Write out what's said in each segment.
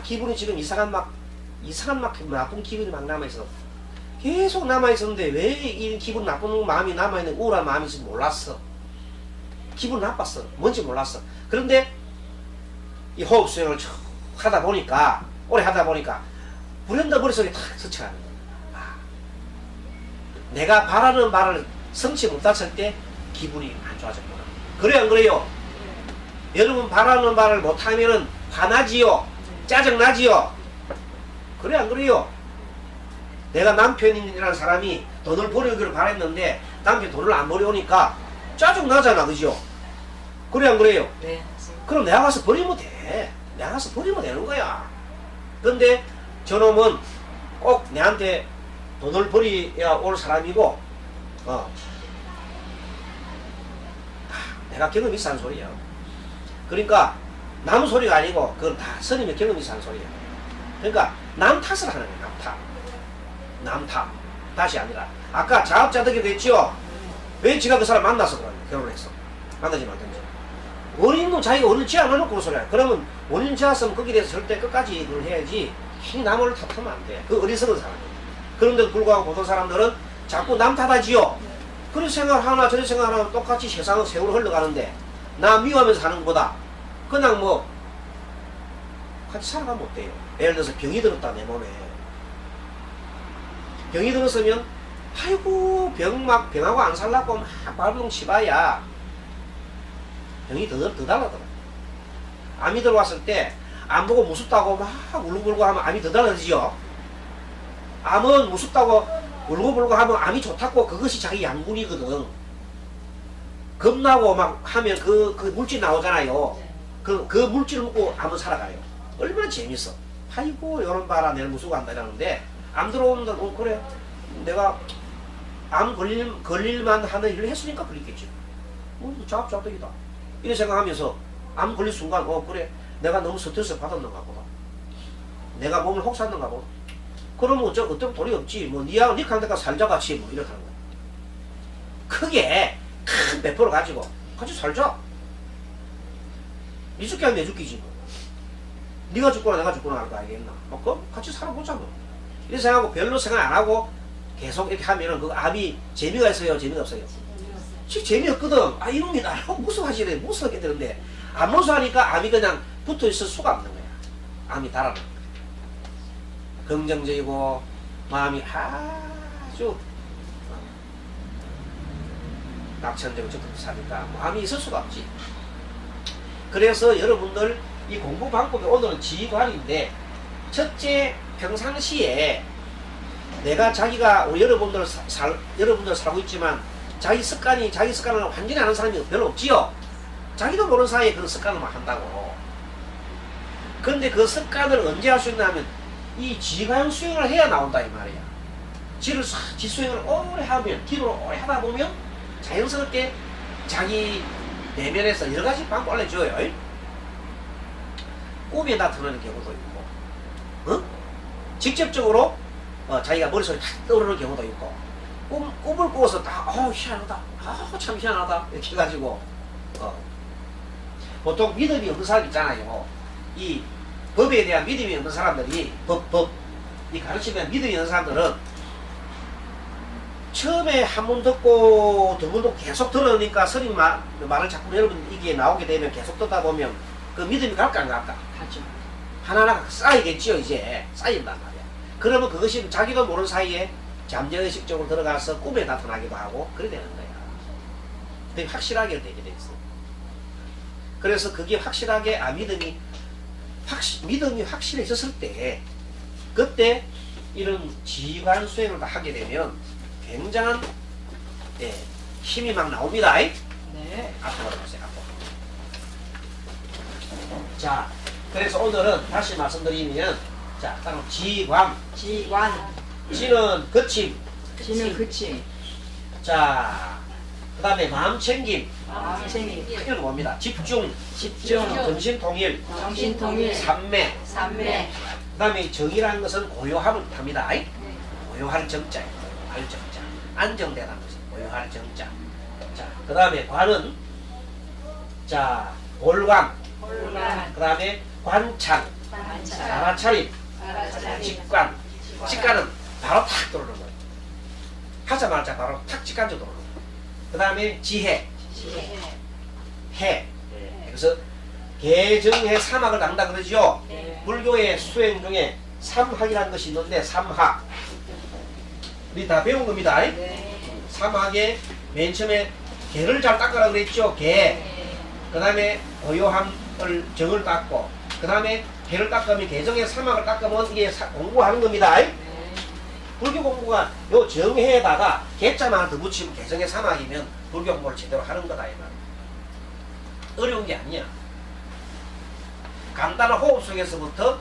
기분이 지금 이상한 나쁜 기분이 막 남아있어. 계속 남아있었는데 왜 이 기분 나쁜 마음이 남아있는 우울한 마음인지 몰랐어. 기분 나빴어. 뭔지 몰랐어. 그런데 이 호흡 수행을 쭉 하다 보니까, 오래 하다 보니까 불현듯 머릿속에 탁 스쳐가는 거야. 아, 내가 바라는 말을 성취 못했을 때 기분이 안 좋아졌구나. 그래 안 그래요? 여러분 바라는 말을 못하면은 화나지요? 짜증나지요? 그래 안 그래요? 내가 남편이라는 사람이 돈을 벌어오기를 바랬는데 남편이 돈을 안 벌어오니까 짜증나잖아. 그죠? 그래 안 그래요? 네. 그럼 내가 가서 버리면 돼. 내가 가서 버리면 되는 거야. 근데 저놈은 꼭 내한테 돈을 버려야 올 사람이고, 내가 경험이 있어 하는 소리야. 그러니까 남 소리가 아니고 그건 다 스님의 경험이 있어 하는 소리야. 그러니까 남 탓을 하는 거야. 남 탓. 남 탓. 다시 아니라 아까 자업자득이 됐죠? 왜 지가 그 사람 만나서 그러냐. 결혼했어. 만나지 말든지. 원인도 자기가 원인 지어 안 해놓고 그런 소리야. 그러면 원인 지었으면 거기에 대해서 절대 끝까지 그걸 해야지 괜히 남을 탓하면 안 돼. 그 어리석은 사람이야. 그런데도 불구하고 보통 사람들은 자꾸 남 탓하지요. 그런 생각 하나 저런 생각 하나 똑같이 세상은 세월을 흘러가는데 나 미워하면서 사는 것보다 그냥 뭐 같이 살아가면 어때요? 예를 들어서 병이 들었다 내 몸에. 병이 들었으면 아이고 병하고 안 살라고 막 발버둥 치봐야 병이 더 달라더라. 암이 들어왔을 때 안 보고 무섭다고 막 울고불고 하면 암이 더 달라지죠. 암은 무섭다고 울고불고 하면 암이 좋다고 그것이 자기 양분이거든. 겁나고 막 하면 그 물질 나오잖아요. 그 물질을 먹고 암은 살아가요. 얼마나 재밌어. 아이고 요런 봐라 내일 무수고 한다 이러는데 암 들어오면 그래 내가 암 걸릴만 하는 일을 했으니까 걸리겠지. 자업자득이다. 이런 생각하면서 암 걸릴 순간 그래 내가 너무 스트레스 받았는가 보다. 내가 몸을 혹사했는가 보다. 그러면 어떤 돈이 없지. 뭐 니하고 니한테가 살자 같이 뭐 이렇게 하는 거야. 크게 큰 배포를 가지고 같이 살자. 니 죽게 하면 내 죽기지 뭐. 니가 죽거나 내가 죽거나 할 거 알겠나. 뭐 그럼 같이 살아보자 뭐. 이렇게 생각하고 별로 생각 안 하고 계속 이렇게 하면은 그 암이 재미가 있어요? 재미가 없어요? 재미없거든. 아 이놈이 나라고 무서워하시네. 무서워하게 되는데 안 무서워하니까 암이 그냥 붙어있을 수가 없는 거야. 암이 달아나는 거야. 긍정적이고 마음이 아주 낙천적으로 적극 사니까 마음이 있을 수가 없지. 그래서 여러분들 이 공부 방법이 오늘은 지휘관인데 첫째 평상시에 내가 자기가 여러분들 살고 있지만 자기 습관을 완전히 아는 사람이 별로 없지요. 자기도 모르는 사이에 그런 습관을 막 한다고. 그런데 그 습관을 언제 할 수 있냐면 이 지관 수행을 해야 나온다 이 말이야. 지수행을 오래 하면 기도를 오래 하다 보면 자연스럽게 자기 내면에서 여러 가지 방법 알려줘요. 꿈에 나타나는 경우도 있고, 직접적으로 자기가 머릿속에 탁 떠오르는 경우도 있고, 꿈을 꾸어서 딱 희한하다, 참 희한하다 이렇게 해가지고 보통 믿음이 없는 사람 있잖아요. 이 법에 대한 믿음이 없는 사람들이 이 가르침에 대한 믿음이 없는 사람들은 처음에 한 번 듣고 두 번 듣고 계속 들으니까 스님 말을 자꾸 여러분 이게 나오게 되면 계속 듣다 보면 그 믿음이 갈까 안 갈까? 가죠. 하나하나 쌓이겠지요. 이제 쌓인단 말이야. 그러면 그것이 자기도 모르는 사이에 잠재의식적으로 들어가서 꿈에 나타나기도 하고 그래 되는 거야. 되게 확실하게 되게 돼 있어. 그래서 그게 확실하게 믿음이 확실해졌을 때 그때 이런 지관 수행을 다 하게 되면 굉장한 힘이 막 나옵니다. 네. 앞으로 보세요. 앞으로. 자, 그래서 오늘은 다시 말씀드리면 자, 따로 지관. 지는 그침. 지는 그치. 자, 그 다음에 마음챙김. 마음챙김. 크게 봅니다. 집중. 정신통일. 삼매. 그 다음에 정이라는 것은 고요함을 합니다. 고요할 정자예요. 고요할 정자. 안정되다는 것은 고요할 정자. 자, 그 다음에 관은 자, 골관. 그 다음에 관창. 알아차림. 직관. 직관은 바로 탁 들어오는 거예요. 하자마자 바로 탁 직관적으로 들어오는 거예요. 그 다음에 지혜. 해. 그래서 개정해 삼학을 당다 그러죠. 불교의 수행 중에 삼학이라는 것이 있는데 삼학. 우리 다 배운 겁니다. 삼학에 맨 처음에 개를 잘 닦으라 그랬죠. 개. 그 다음에 고요함을 정을 닦고 그 다음에 개를 닦으면 개정의 삼학을 닦으면 이게 공부하는 겁니다. 불교 공부가 요 정해에다가 개자만 더 붙이면 개정의 삼학이면 불교 공부를 제대로 하는 거다 이 말. 어려운 게 아니야. 간단한 호흡 속에서부터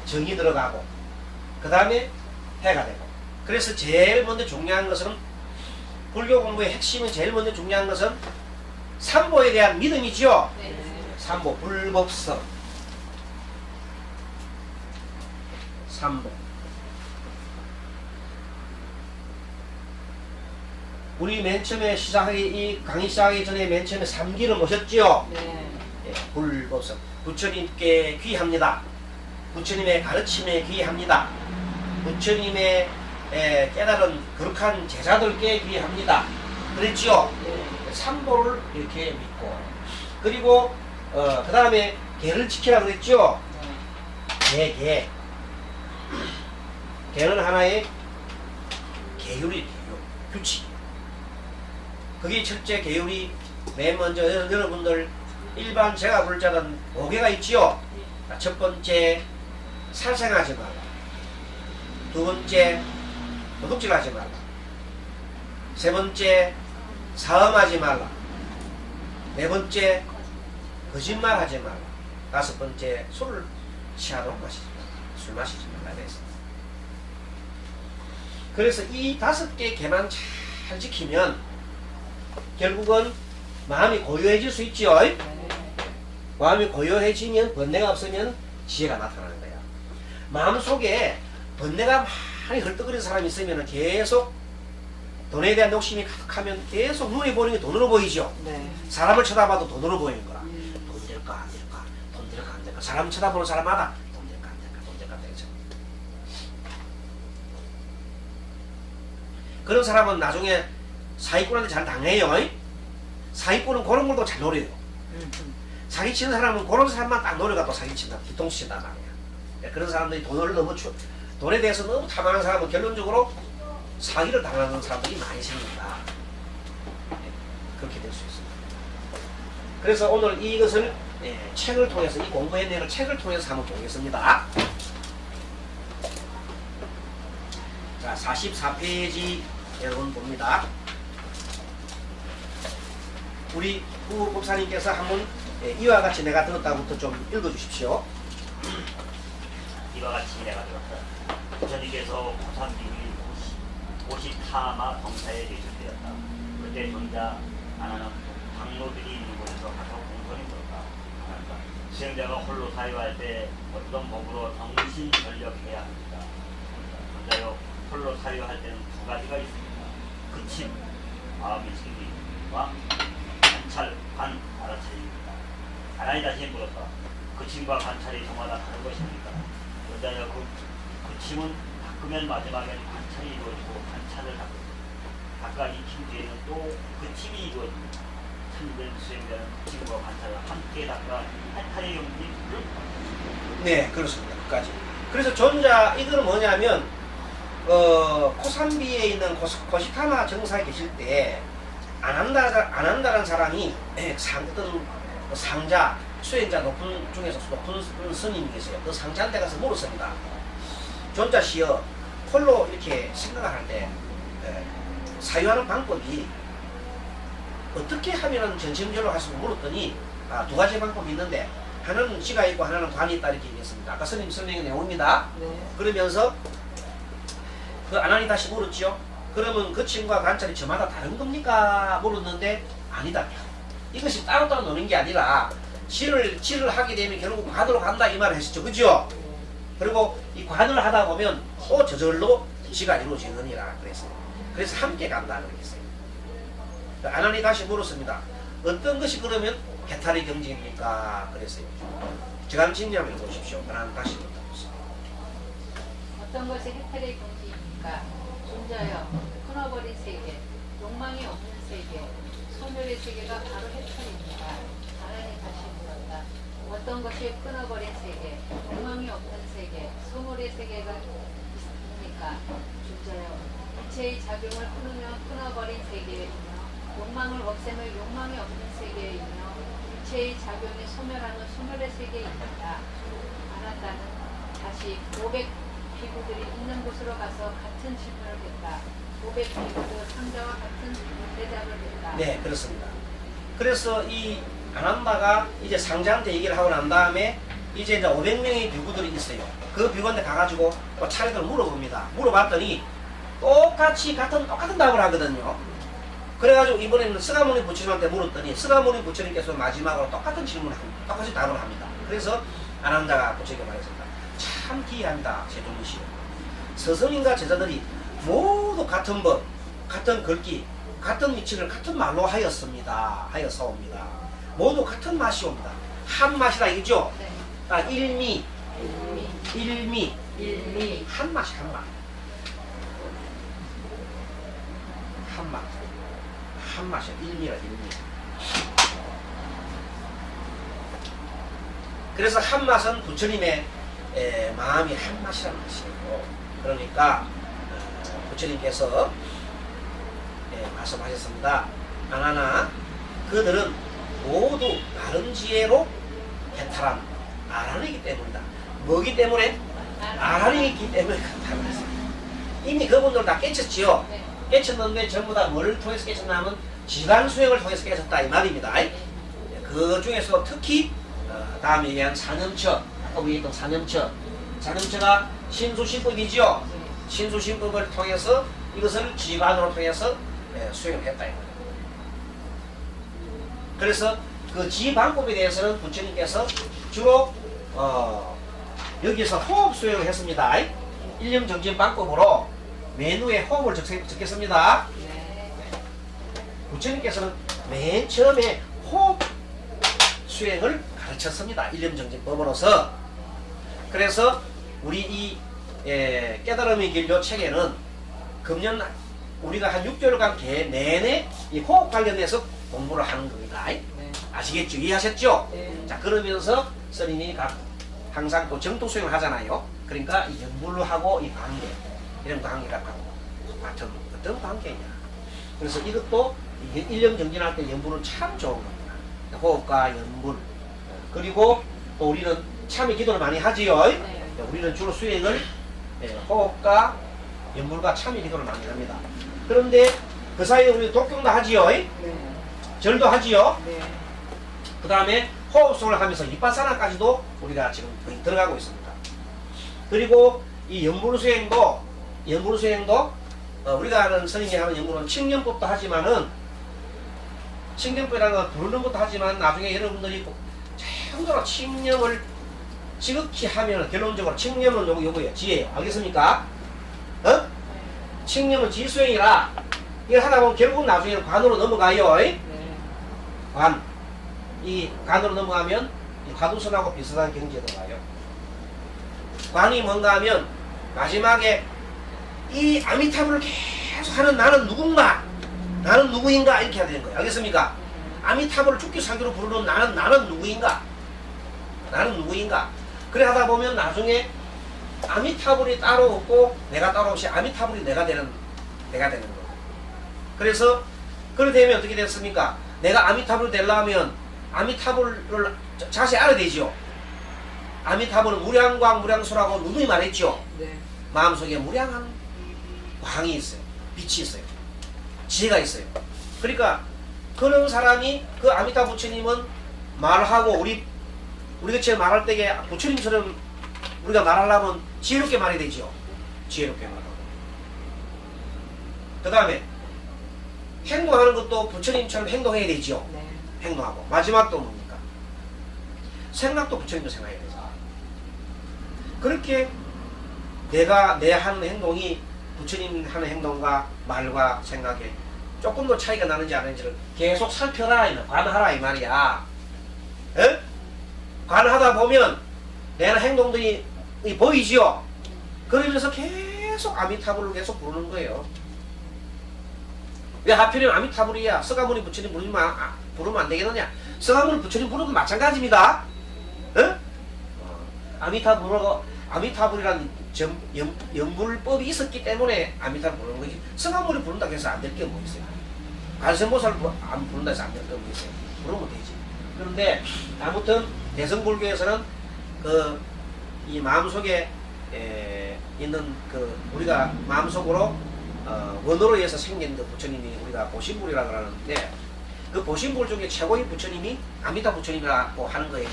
정이 들어가고 그 다음에 해가 되고. 그래서 제일 먼저 중요한 것은 불교 공부의 핵심은 제일 먼저 중요한 것은 삼보에 대한 믿음이죠. 삼보 불법성. 삼보. 우리 맨 처음에 이 강의 시작하기 전에 맨 처음에 삼기를 모셨죠. 불법성. 부처님께 귀합니다. 부처님의 가르침에 귀합니다. 부처님의 깨달은 거룩한 제자들께 귀합니다. 그랬죠? 삼보를 이렇게 믿고. 그리고 그 다음에 개를 지키라 그랬죠? 개. 개는 하나의 계율이 규칙. 그게 첫째 계율이 맨 먼저 여러분들 일반 제가 볼 때는 5개가 있지요. 첫 번째 살생하지 말라. 두 번째 도둑질하지 말라. 세 번째 사음하지 말라. 네 번째 거짓말하지 말라. 다섯 번째 술을 취하도록 마시지 말라. 술 마시지 말라 그랬습니다. 그래서 이 5개 개만 잘 지키면 결국은 마음이 고요해질 수 있죠. 마음이 고요해지면 번뇌가 없으면 지혜가 나타나는 거야. 마음속에 번뇌가 많이 헐떡거리는 사람이 있으면 계속 돈에 대한 욕심이 가득하면 계속 눈에 보이는 게 돈으로 보이죠. 사람을 쳐다봐도 돈으로 보이는 거라. 돈 될까 안 될까? 돈 될까 안 될까? 사람 쳐다보는 사람마다 돈 될까 안 될까? 돈 될까 안 될까? 그런 사람은 나중에 사기꾼한테 잘 당해요. 사기꾼은 그런 걸도 잘 노려요. 사기치는 사람은 그런 사람만 딱 노려가 또 사기친다. 뒤통수 친단 말이야. 그런 사람들이 돈에 대해서 너무 탐하는 사람은 결론적으로 사기를 당하는 사람들이 많이 생긴다. 그렇게 될 수 있습니다. 그래서 오늘 이것을 책을 통해서 이 공부의 내용을 책을 통해서 한번 보겠습니다. 자, 44페이지 여러분 봅니다. 우리 구 법사님께서 한번 이와 같이 내가 들었다부터 좀 읽어주십시오. 이와 같이 내가 들었다. 부처님께서 고산비밀 50타마 범사에 제출되었다. 그때 존자 아나는 당로들이 있는 곳에서 가서 공손히 물었다. 수행자가 홀로 사유할 때 어떤 법으로 정신전력해야 합니까? 존자여, 홀로 사유할 때는 두 가지가 있습니다. 그침, 마음의 승리와 관찰, 관, 알아차림입니다. 아나니 다시 물었다. 그침과 관찰이 저마다 다른 것입니까? 존자여, 그침은 닦으면 마지막에는 관찰이 이루어지고 관찰을 닦고 각각 익힌 뒤에는 또 그침이 이루어집니다. 참된 수행자는 그침과 관찰을 함께 닦아 해탈의 용기를. 네, 그렇습니다. 끝까지. 그래서 존자 이거는 뭐냐면 코산비에 있는 고시타마 정사에 계실 때 안한다라는 사람이 어떤 상자 수행자 높은 중에서 높은 스님이 계세요. 그 상자한테 가서 물었습니다. 존자시여, 홀로 이렇게 생각을 할 때 사유하는 방법이 어떻게 하면 전심전로 할 수 있고 물었더니 두 가지 방법이 있는데 하나는 지가 있고 하나는 관이 있다 이렇게 얘기했습니다. 아까 스님 설명의 내용입니다. 그러면서 그 아나니 다시 물었죠. 그러면 그침과 관찰이 저마다 다른 겁니까? 물었는데 아니다. 이것이 따로따로 노는 게 아니라 질을 하게 되면 결국 관으로 간다 이 말을 했었죠. 그죠? 그리고 이 관을 하다 보면 또 저절로 지가 이루어지느니라 그랬어요. 그래서 함께 간다 그랬어요. 아나니 다시 물었습니다. 어떤 것이 그러면 해탈의 경지입니까? 그랬어요. 제가 진리함을 보십시오. 하나님 다시 보다 보세요. 어떤 것이 혜택의 경지입니까? 존재하여 끊어버린 세계, 욕망이 없는 세계, 소멸의 세계가 바로 혜택입니다. 하나님 다시 물었다. 어떤 것이 끊어버린 세계, 욕망이 없는 세계, 소멸의 세계가 있습니까? 존재하여 이체의 작용을 끊으면 끊어버린 세계이며 욕망을 없애면 욕망이 없는 세계이며 이체의 작용이 소멸하는 소멸의 세계입니다. 아난다는 다시 500 비구들이 있는 곳으로 가서 같은 질문을 했다. 500 비구도 상자와 같은 대답을 했다. 네, 그렇습니다. 그래서 이 아난다가 이제 상자한테 얘기를 하고 난 다음에 이제 500명의 비구들이 있어요. 그 비구한테 가가지고 또 차례대로 물어봅니다. 물어봤더니 똑같은 답을 하거든요. 그래가지고 이번에는 스가모니 부처님한테 물었더니 스가모니 부처님께서 마지막으로 똑같은 질문을 합니다. 똑같이 답을 합니다. 그래서 아난다가 부처님께 말했습니다. 참 기이합니다. 제종이시여. 스승님과 제자들이 모두 같은 법, 같은 글귀, 같은 위치를 같은 말로 하였사옵니다. 모두 같은 맛이옵니다. 한 맛이라 이거죠? 네. 아, 일미, 일미. 한 맛이 한 맛. 한 맛. 한 맛이야. 일미라 일미. 그래서 한 맛은 부처님의 마음이 한 맛이라는 것이고, 그러니까 부처님께서 말씀하셨습니다. 아나나 그들은 모두 바른 지혜로 해탈한 아란이기 때문이다. 뭐기 때문에? 아란이기 때문에 그렇다고 했습니다. 이미 그분들 다 깨쳤지요. 네. 깨쳤는데 전부 다 뭘 통해서 깨쳤냐면 지간 수행을 통해서 깨쳤다 이 말입니다. 그 중에서 특히 다음에 얘기한 사념처, 아까 위에 있던 사념처가 신수신법이지요. 신수신법을 통해서 이것을 지관으로 통해서 수행을 했다. 그래서 그 지방법에 대해서는 부처님께서 주로 여기서 호흡 수행을 했습니다. 일념정진방법으로 맨 위에 호흡을 적겠습니다. 부처님께서는 맨 처음에 호흡 수행을 가르쳤습니다. 일념정진법으로서. 그래서 우리 이 깨달음의 길 요 책에는 금년 우리가 한 6개월간 내내 이 호흡 관련해서 공부를 하는 겁니다. 네. 아시겠죠? 이해하셨죠? 네. 자, 그러면서 스님이 항상 또 정도 수행을 하잖아요. 그러니까 이 연불하고 이 관계, 이런 관계가 같은 어떤 관계냐. 그래서 이것도 일념 정진할 때 연불은 참 좋은 겁니다. 호흡과 연불. 그리고 또 우리는 참여 기도를 많이 하지요. 네. 우리는 주로 수행을 호흡과 연불과 참여 기도를 많이 합니다. 그런데 그 사이에 우리 독경도 하지요. 네. 절도 하지요. 네. 그 다음에 호흡수행을 하면서 위파사나까지도 우리가 지금 거의 들어가고 있습니다. 그리고 이 연불수행도 우리가 하는 스님이 하는 연불은 칭념법도 하지만은 칭념법이라는 건 부르는 것도 하지만 나중에 여러분들이 참으로 칭념을 지극히 하면 결론적으로 칭념은 요거예요. 지혜예요. 알겠습니까? 칭념은 지수행이라 이걸 하다 보면 결국 나중에는 관으로 넘어가요. 네. 이 관으로 넘어가면 이 화두선하고 비슷한 경지에 들어가요. 관이 뭔가 하면 마지막에 이 아미타불을 계속 하는 나는 누군가, 나는 누구인가 이렇게 해야 되는 거예요. 알겠습니까? 아미타불을 죽기 살기로 부르는 나는 누구인가, 그래 하다 보면 나중에 아미타불이 따로 없고 내가 따로 없이 아미타불이 내가 되는 거예요. 그래서 그렇게 되면 어떻게 됐습니까? 내가 아미타불을 되려면 아미타불을 자세히 알아야 되죠. 아미타불은 무량광 무량수라고 누누이 말했죠. 네. 마음속에 무량한 광이 있어요. 빛이 있어요. 지혜가 있어요. 그러니까 그런 사람이 그 아미타 부처님은 말하고 우리같이 말할 때에 부처님처럼 우리가 말하려면 지혜롭게 말해야 되죠. 지혜롭게 말하고. 그 다음에 행동하는 것도 부처님처럼 행동해야 되죠. 네. 행동하고. 마지막도 뭡니까? 생각도 부처님도 생각해야 되죠. 그렇게 내가 내 하는 행동이 부처님 하는 행동과 말과 생각에 조금 더 차이가 나는지 안 나는지를 계속 살펴라, 관하라 이 말이야. 에? 관하다 보면 내가 행동들이 보이지요. 그러면서 계속 아미타불을 계속 부르는 거예요. 왜 하필이면 아미타불이야? 서가모니 부처님 부르면 안 되겠느냐? 서가모니 부처님 부르는 건 마찬가지입니다. 어? 아미타불이란 연불법이 있었기 때문에 아미타불 부르는 거지. 서가모니 부른다고 해서 안 될 게 뭐 있어요? 관세음보살 안 부른다 해서 안 될 게 뭐 있어요? 부르면 되지. 그런데 아무튼 대승불교에서는 이 마음속에 있는 우리가 마음속으로 원어로 해서 생긴 그 부처님이 우리가 보신불이라고 하는데, 그 보신불 중에 최고의 부처님이 아미타 부처님이라고 하는 거예요.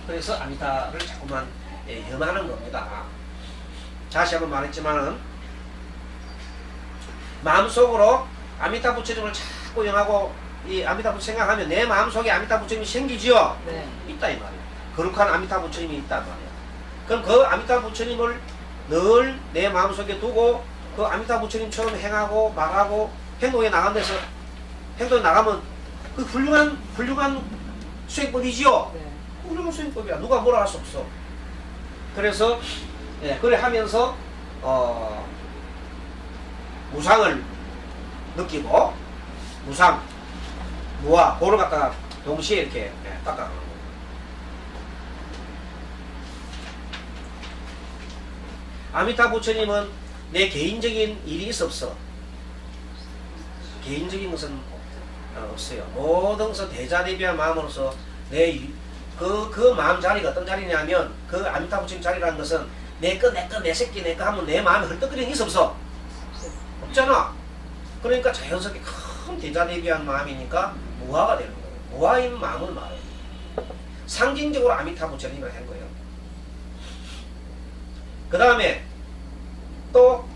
그래서 아미타를 자꾸만 염하는 겁니다. 다시 한번 말했지만은 마음속으로 아미타 부처님을 자꾸 염하고 이 아미타 부처님 생각하면 내 마음속에 아미타 부처님이 생기지요. 네. 있다 이 말이에요. 거룩한 아미타 부처님이 있단 말이에요. 그럼 그 아미타 부처님을 늘 내 마음속에 두고 그 아미타 부처님처럼 행하고 말하고 행동에 나가면 그 훌륭한 수행법이지요. 네. 훌륭한 수행법이야. 누가 뭐라 할 수 없어. 그래서 그래 하면서 무상을 느끼고 무와 고를 갖다가 동시에 이렇게 닦아가는 거예요. 아미타 부처님은 내 개인적인 일이 있었어. 개인적인 것은 없어요. 모든 것은 대자대비한 마음으로서 그 마음 자리가 어떤 자리냐면, 그 아미타 부처님 자리라는 것은 내 새끼 내 거 하면 내 마음에 헐떡거리는 게 있어 없어? 없잖아. 그러니까 자연스럽게 큰 대자대비한 마음이니까 무화가 되는 거예요. 무화인 마음을 말해요. 상징적으로 아미타 부처님을 한 거예요. 그 다음에 또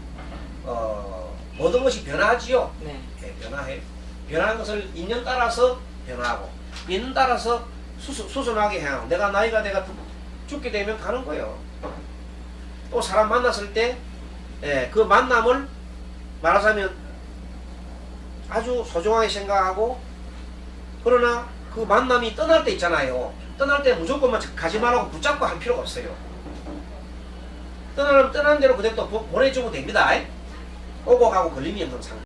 모든 것이 변하지요. 네. 변화해. 변하는 것을 인연 따라서 변하고, 인연 따라서 수순하게 행하고, 내가 나이가 죽게 되면 가는 거예요. 또 사람 만났을 때 그 만남을 말하자면 아주 소중하게 생각하고, 그러나 그 만남이 떠날 때 있잖아요. 떠날 때 무조건만 가지 말라고 붙잡고 할 필요가 없어요. 떠나는 대로 그대로 또 보내주면 됩니다. 오고 가고 걸림이 없는 상태.